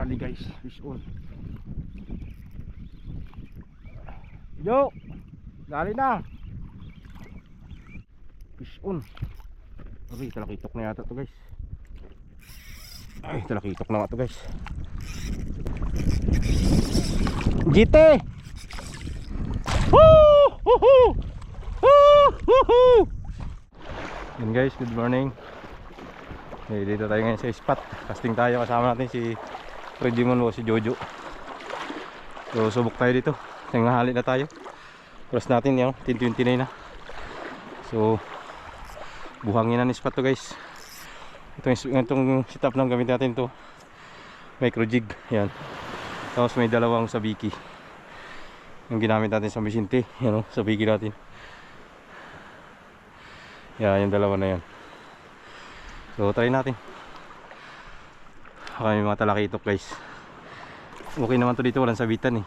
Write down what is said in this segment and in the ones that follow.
dali guys, fish on. Yo, dali na. Fish on. Okay, talakitok na yata to guys. Ay, talakitok na nga to guys. GT. Woo! Woohoo! Woohoo! Yan guys, good morning. Dito tayo ngayon sa spot. Casting tayo, kasama natin si Regimon o si Jojo. So subok tayo dito. Tanghali na tayo. Oras natin yung 10:29 na. So buhangin na ni spot to guys. Itong setup lang gamit natin to. Micro jig. Yan. Tapos may dalawang sabiki. Yung ginamit natin sa Vicente. Yan o, sabiki natin. Yan, yung dalawa na yan. So try natin. May mga talakitok guys. Okay naman to dito, walang sabitan eh.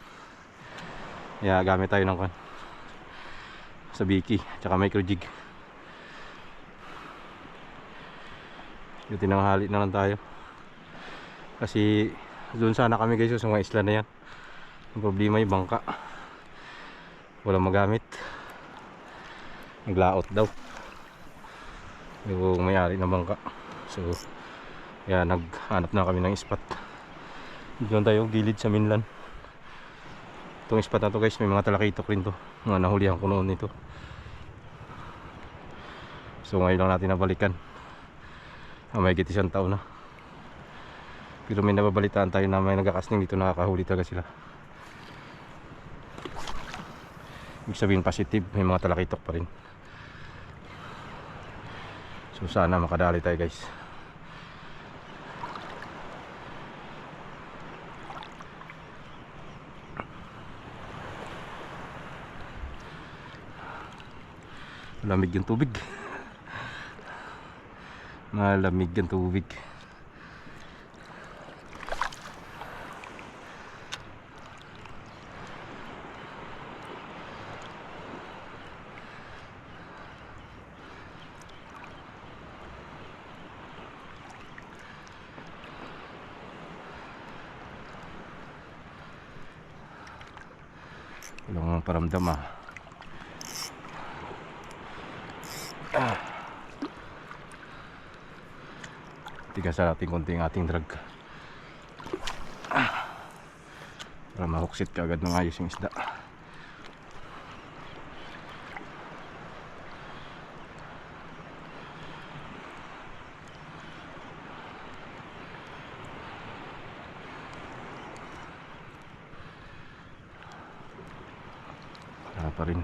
Yeah, gamit tayo ng sabiki tsaka micro jig. Yung tinanghali na lang tayo. Kasi doon sana kami guys sa mga isla na yan. Ang problema yung bangka. Walang magamit. Naglaot daw yung may-ari ng bangka. So yan, naghanap na kami ng spot. Doon tayo gilid sa mainland. Itong spot na to guys, may mga talakitok rin to. Mga nahulihan ko noon nito. So ngayon lang natin nabalikan. May higit isang taon na. Pero may nababalitaan tayo na may nagkakasting dito, nakakahuli talaga sila. Ibig sabihin positive, may mga talakitok pa rin. So sana makadali tayo guys. Malamig yung tubig. Malamig yung tubig. Walang paramdam tigasan natin konti ang ating drag para mahuksit ka agad ng ayos yung isda. Pa rin.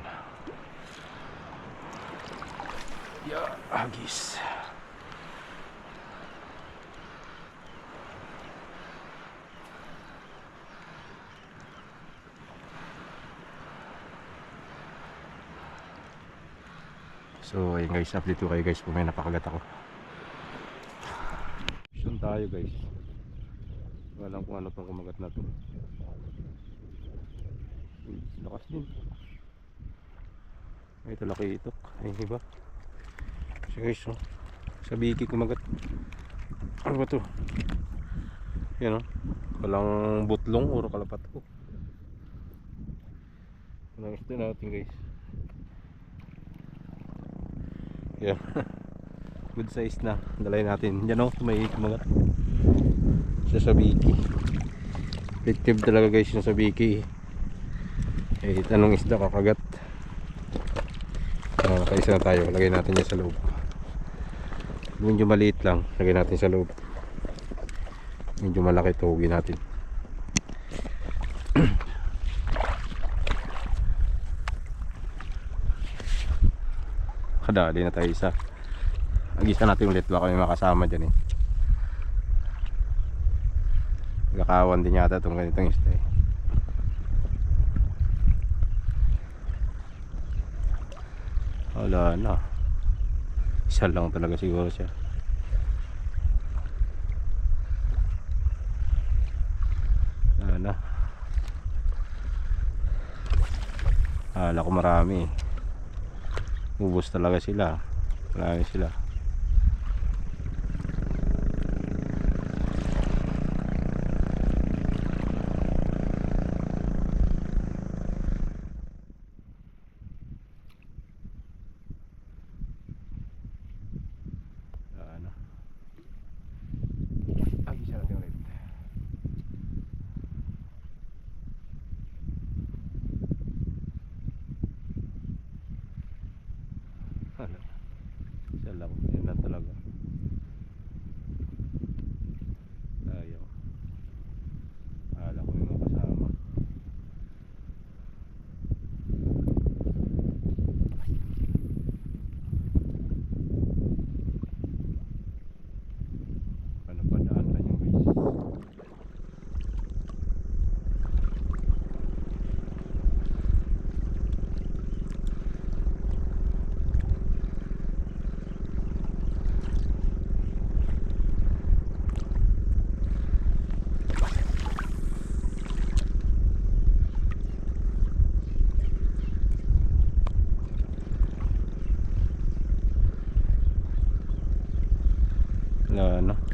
Yeah, agis. So ayun guys, update ko kayo guys kung may napakagat ako. Saan tayo guys? Walang kung ano pang kumagat na to. Lakas din. May talakitok. Ay iba. So guys, oh, sabiki kumagat. Ano ba to? Yan oh. Walang butlong o kalapat ko. Walang isda natin guys. Yeah. Good size na. Dalayan natin. Yan oh, may kumagat. Sa sabiki. Effective talaga guys yung sabiki. Eh, tanong isda kakagat. Nakaisa na tayo, lagay natin yan sa loob. Medyo maliit lang, lagay natin sa loob. Medyo malaki, tuhugin natin. Kadali na tayo isa. Agisa natin ulit, baka may makasama dyan eh. Nagkakawan din yata itong ganitong isda eh. Wala na. Isa lang talaga siguro siya. Wala na. Akala ko marami. Ubos talaga sila. Marami sila.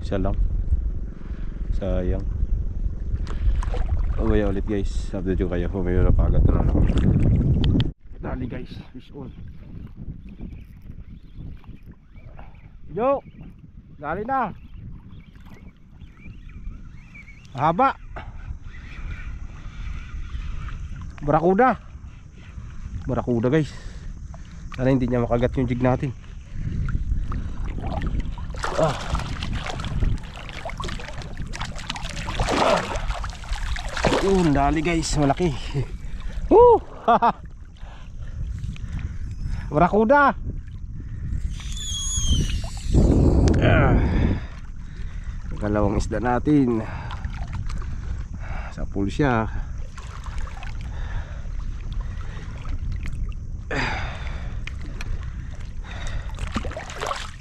Isa lang. Sayang. Uwi ulit guys. Update ko kayo kung may napagat na lang. Dali guys, fish on. Yo! Dali na! Haba! Barakuda! Barakuda guys. Sana hindi niya makagat yung jig natin. Yun, dali guys, malaki. Woo! Barakuda! Dalawang isda natin. Sa pool siya.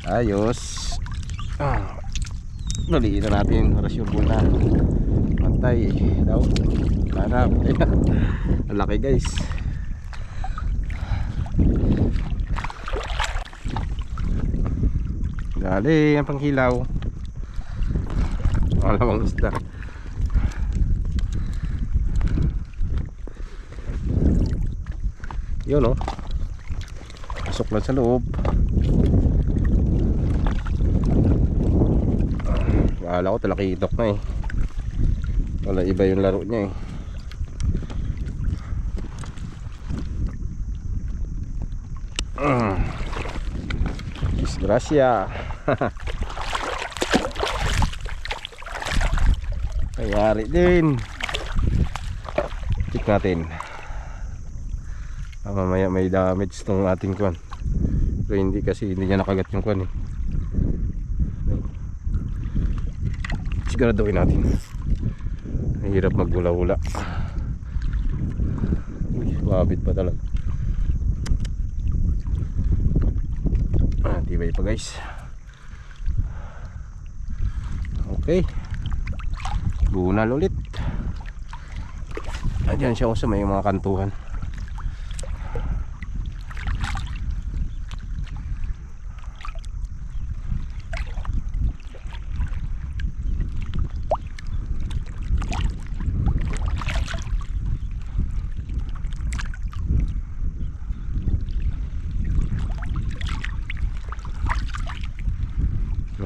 Ayos. Naliin na natin. Rasyon po na. Pantay daw. Hanap. Ang laki guys. Dali ang panghilaw. Malawang isda. Yun o. Pasok lang sa loob. Akala ko talakitok na eh. Wala, iba yung laro niya eh. Disgrasya. Kayari din. Check natin. Mamaya may damage tong ating kwan. Pero hindi kasi hindi niya nakagat yung kwan eh. Siguraduhin natin. Mahirap maghula-hula. Uy, mabit pa talaga. Tibay pa guys. Okay. Bunal ulit. Diyan siya sa may mga kantuhan.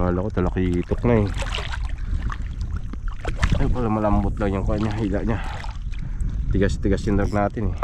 Akala ko talakitok na eh. Ay pala malambot lang yung kanya, hila niya. Tigas-tigas yung drag natin eh.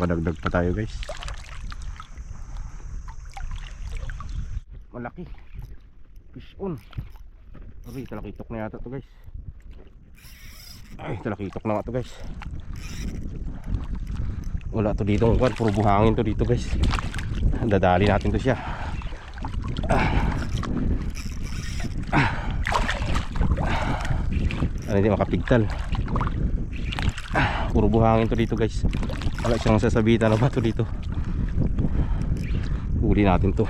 Makadagdag pa tayo guys. Malaki fish on. Ay, talakitok na yata to guys. Ay, talakitok na nga to guys. Wala to dito, puro buhangin to dito guys. Dadali natin to siya. Ano, hindi makapigtal. Puro buhangin to dito guys. Wala siyang sasabitan na bato dito. Huli natin to.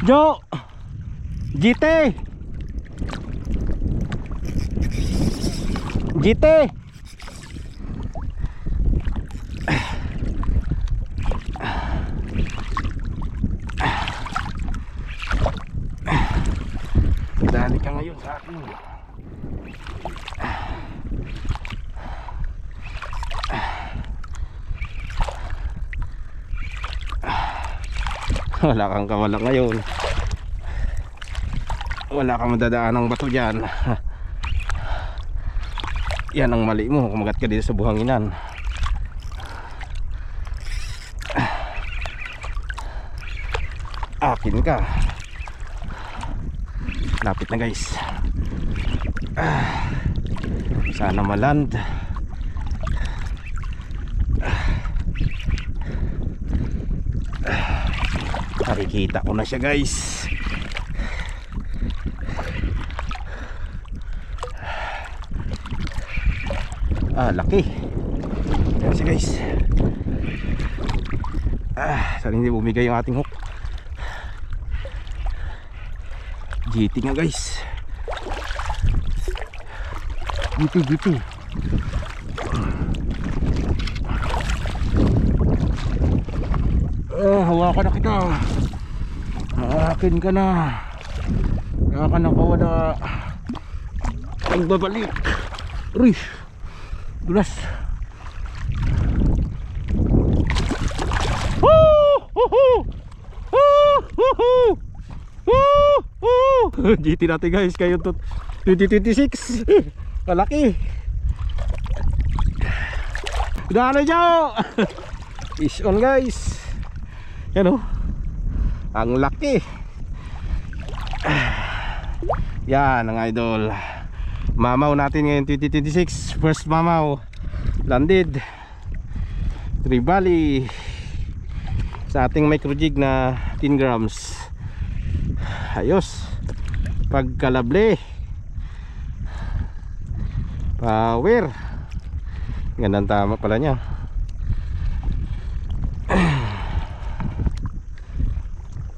Jo! GT! GT! Dali ka ngayon sa akin. Wala kang kawala ngayon. Wala kang madadaan ng bato dyan. Yan ang mali mo, kumagat ka dito sa buhanginan. Akin ka. Lapit na guys. Sana maland. Nakikita ko na siya guys. Laki. Ayan siya guys. Sana hindi bumigay yung ating hook. GT nga guys. GT. Hawakan na kita. Akin ka na. Akin na kawada. Pagbabalik. Uy, dulas. GT natin guys, kayo to 2026. Malaki. Daan na Joe. Fish on guys. Yan o. Ang laki. Yan ang idol. Mamaw natin ngayon 2026. First mamaw. Landed Trevally sa ating micro jig na 10 grams. Ayos. Pagkalable. Power. Gandang tama pala niya.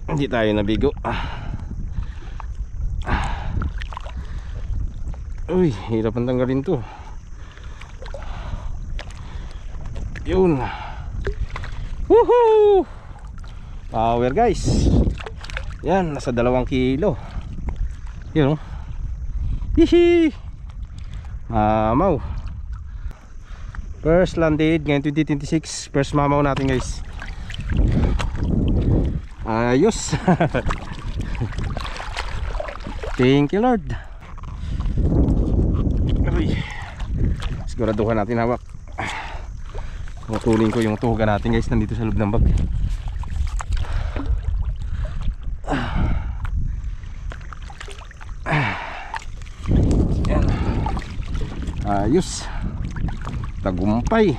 Hindi tayo nabigo. Uy, hirap ang tanggalin to. Yun. Woohoo! Power guys. Yan, nasa 2 kilo. Yun o. Hihi. Mamaw. First landed ngayon 2026. First mamaw natin guys. Ayos. Thank you Lord. Uy. Siguraduhan natin hawak. Tutunin ko yung tuga natin guys. Nandito sa loob ng bag. Yan. Ayos. Tagumpay.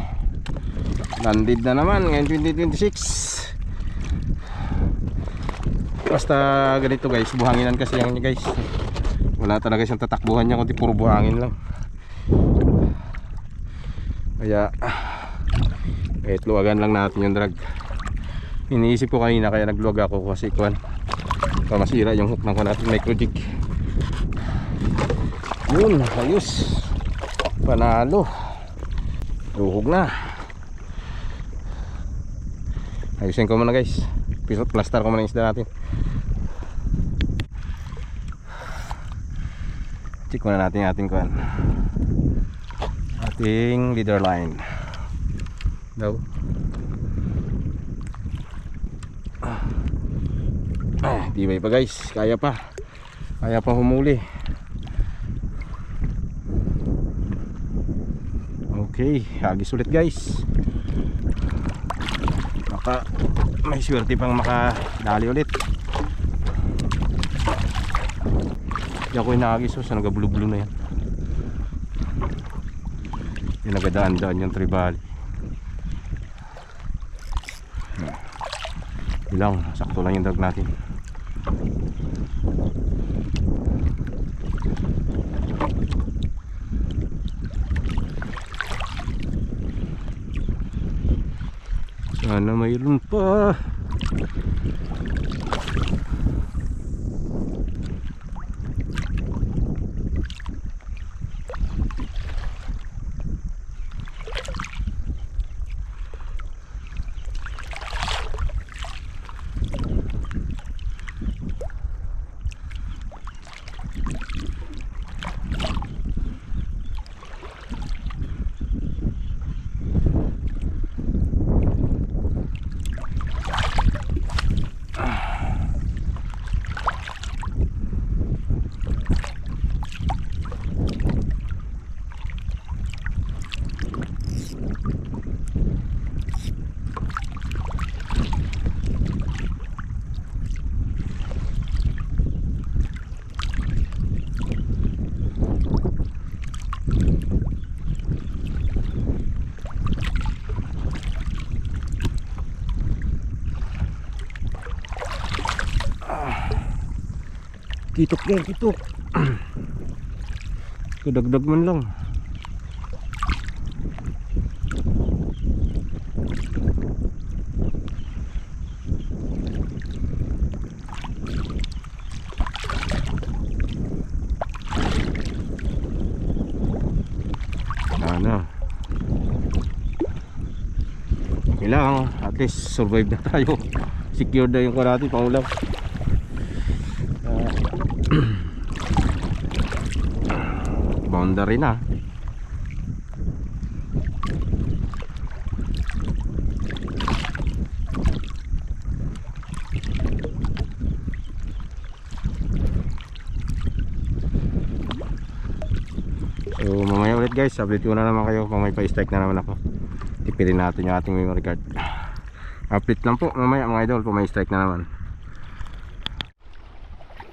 Landed na naman ngayon 2026. Basta ganito guys, buhanginan kasi yan guys. Wala talaga siyang tatakbuhan niya, kundi puro buhangin lang. Kaya luwagan lang natin yung drag. Iniisip ko kanina kaya nagluwag ako kasi kuwan, para masira yung hook ng kuwan natin micro jig. Yun, ayos. Panalo. Luhog na. Ayusin ko muna guys. Plaster ko muna yung isda natin. Check muna natin yung ating kuwan, ating leader line daw. Tibay pa guys. Kaya pa humuli. Okay, hagis ulit guys. Baka may swerte pang makadali ulit. Hindi ako inahagis so nagabulu-bulo na yan. Yung nagadaan-daan yung Trevally. Ilang, sakto lang yung drag natin. Sana mayroon pa. Kitok yan, kitok. Kadagdag man lang. Ano, kailangan at least survive na tayo. Secure na yung natin pangulam. Boundary na. So mamaya ulit guys, update ko na naman kayo kung may pa-strike na naman ako. Tipilin natin yung ating memory card. Update lang po mamaya mga idol kung may strike na naman.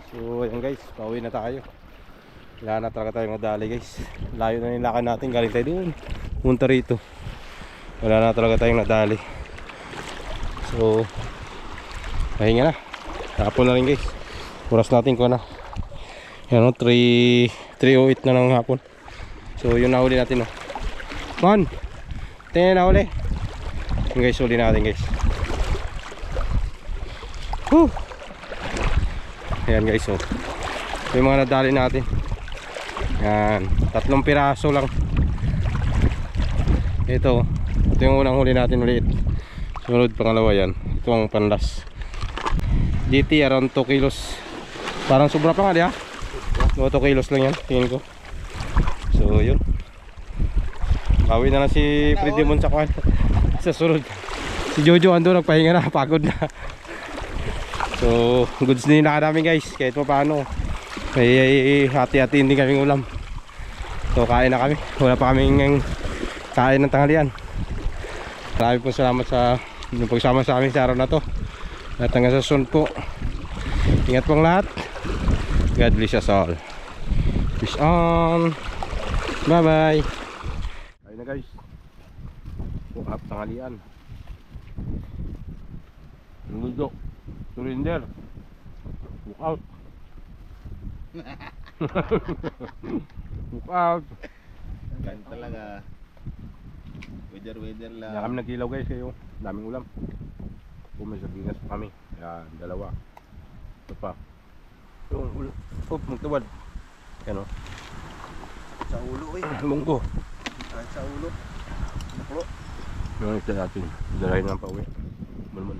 So ayan guys, pauwi na tayo. Wala na talaga tayong nadali guys. Layo na nilakad natin, galing tayo doon punta rito. Wala na talaga tayong nadali. So pahinga na. Hapon na rin guys. Oras natin ko na. Yan o, 3:08 na ng hapon. So yun nahuli natin o. Man, tingnan na huli. Yung guys, huli natin guys. Whew. Ayan guys, oh. Ito yung mga nadali natin. Yan, 3 piraso lang. Ito yung unang huli natin ulit. Sunod pangalawa yan. Ito ang panlas. GT around 2 kilos. Parang sobra pa nga di ha. 2 kilos lang yan, tingin ko. So yun, bawi na lang si Freddy Mon sa kwan. Sa sunod si Jojo ando nagpahinga na, pagod na. So goods din na namin guys, kahit pa paano may hati-hati din kaming ulam. So kain na kami, wala pa kaming kain ng tanghalian. Marami po salamat sa yung pagsama sa amin sa araw na to. At hanggang sa sunod po, ingat pong lahat. God bless us all. Peace on. Bye bye. Ayun na guys, buhap tanghalian. Ludo, surrender. Look out. Look out. Ganun talaga. Weather lang. Kaya kami nagkilaw guys kayo. Daming ulam. May sardinas pa kami. Yan, dalawa. Ito pa. Yung ulo. Oh, magtawad. Yan o. Sa ulo eh. Munggo. Sa ulo. Naklo. Yung isa natin. Dalahin lang pa uwi. Mulmul.